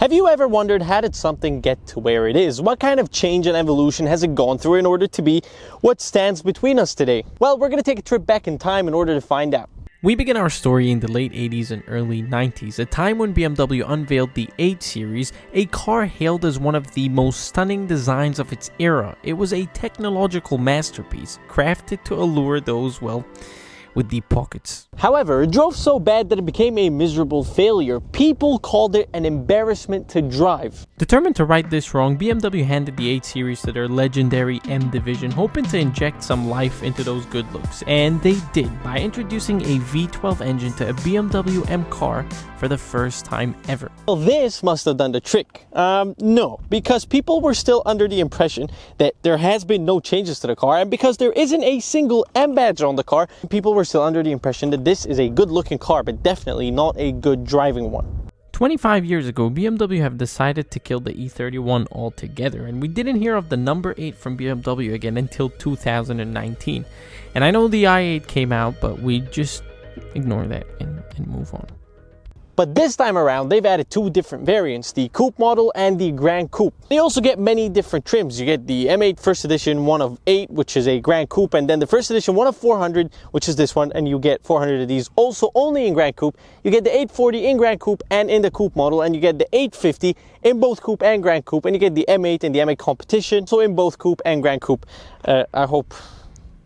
Have you ever wondered, how did something get to where it is? What kind of change and evolution has it gone through in order to be what stands between us today? Well, we're going to take a trip back in time in order to find out. We begin our story in the late 80s and early 90s, a time when BMW unveiled the 8 Series, a car hailed as one of the most stunning designs of its era. It was a technological masterpiece, crafted to allure those, well, with deep pockets. However, it drove so bad that it became a miserable failure. People called it an embarrassment to drive. Determined to right this wrong, BMW handed the 8 Series to their legendary M division, hoping to inject some life into those good looks. And they did, by introducing a V12 engine to a BMW M car for the first time ever. Well, this must have done the trick. No, because people were still under the impression that there has been no changes to the car, and because there isn't a single M badge on the car, people were still under the impression that this is a good looking car, but definitely not a good driving one. 25 years ago, BMW have decided to kill the E31 altogether, and we didn't hear of the number 8 from BMW again until 2019. And I know the i8 came out, but we just ignore that and move on. But this time around, they've added 2 different variants, the Coupe model and the Grand Coupe. They also get many different trims. You get the M8 First Edition, one of 8, which is a Grand Coupe, and then the First Edition, one of 400, which is this one, and you get 400 of these also only in Grand Coupe. You get the 840 in Grand Coupe and in the Coupe model, and you get the 850 in both Coupe and Grand Coupe, and you get the M8 and the M8 Competition, so in both Coupe and Grand Coupe. I hope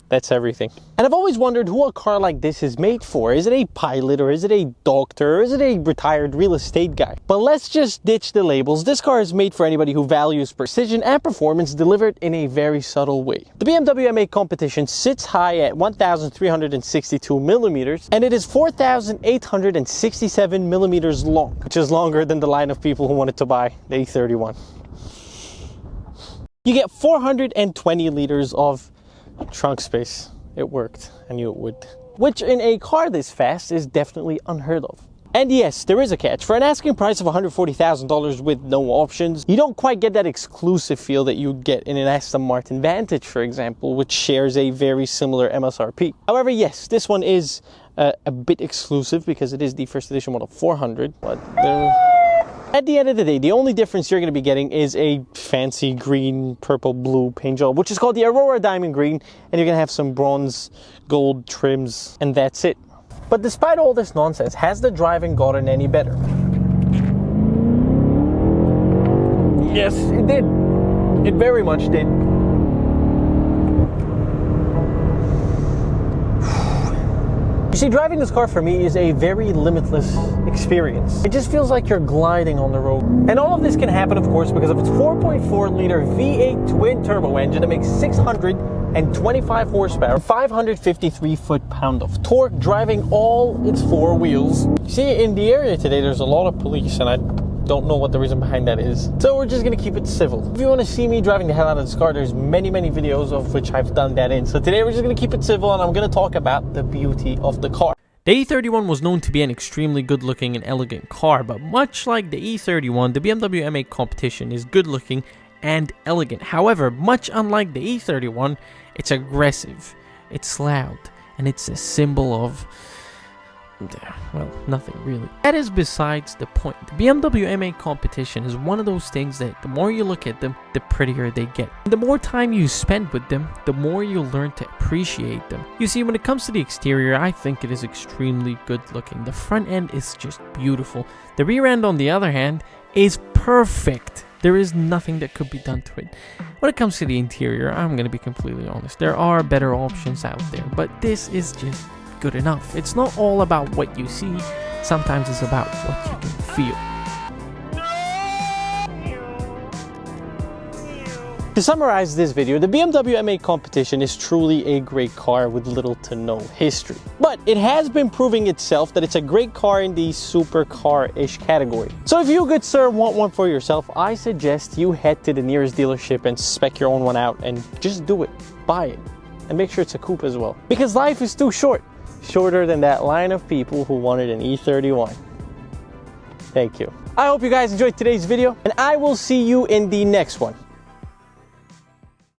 that's everything. And I've always wondered who a car like this is made for. Is it a pilot, or is it a doctor, or is it a retired real estate guy? But let's just ditch the labels. This car is made for anybody who values precision and performance delivered in a very subtle way. The BMW M8 Competition sits high at 1,362 millimeters, and it is 4,867 millimeters long, which is longer than the line of people who wanted to buy the E31. You get 420 liters of trunk space. It worked. I knew it would. Which in a car this fast is definitely unheard of. And yes, there is a catch. For an asking price of $140,000 with no options, you don't quite get that exclusive feel that you'd get in an Aston Martin Vantage, for example, which shares a very similar MSRP. However, yes, this one is a bit exclusive because it is the First Edition model 400, but at the end of the day, the only difference you're going to be getting is a fancy green, purple, blue paint job, which is called the Aurora Diamond Green, and you're going to have some bronze, gold trims, and that's it. But despite all this nonsense, has the driving gotten any better? Yes, it did. It very much did. You see, driving this car for me is a very limitless experience. It just feels like you're gliding on the road. And all of this can happen, of course, because of its 4.4 liter V8 twin turbo engine that makes 625 horsepower, 553 foot-pound of torque, driving all its 4 wheels. You see, in the area today, there's a lot of police, and I don't know what the reason behind that is. So we're just gonna keep it civil. If you want to see me driving the hell out of this car, there's many videos of which I've done that in. So today we're just gonna keep it civil, and I'm gonna talk about the beauty of the car. The E31 was known to be an extremely good looking and elegant car, but much like the E31, the BMW M8 Competition is good looking and elegant. However, much unlike the E31, it's aggressive, it's loud, and it's a symbol of, well, nothing really. That is besides the point. The BMW M8 Competition is one of those things that the more you look at them, the prettier they get. And the more time you spend with them, the more you'll learn to appreciate them. You see, when it comes to the exterior, I think it is extremely good looking. The front end is just beautiful. The rear end, on the other hand, is perfect. There is nothing that could be done to it. When it comes to the interior, I'm going to be completely honest. There are better options out there, but this is just good enough. It's not all about what you see, sometimes it's about what you can feel. To summarize this video, the BMW M8 Competition is truly a great car with little to no history. But it has been proving itself that it's a great car in the supercar-ish category. So if you, good sir, want one for yourself, I suggest you head to the nearest dealership and spec your own one out and just do it. Buy it. And make sure it's a coupe as well. Because life is too short. Shorter than that line of people who wanted an E31. Thank you. I hope you guys enjoyed today's video, and I will see you in the next one.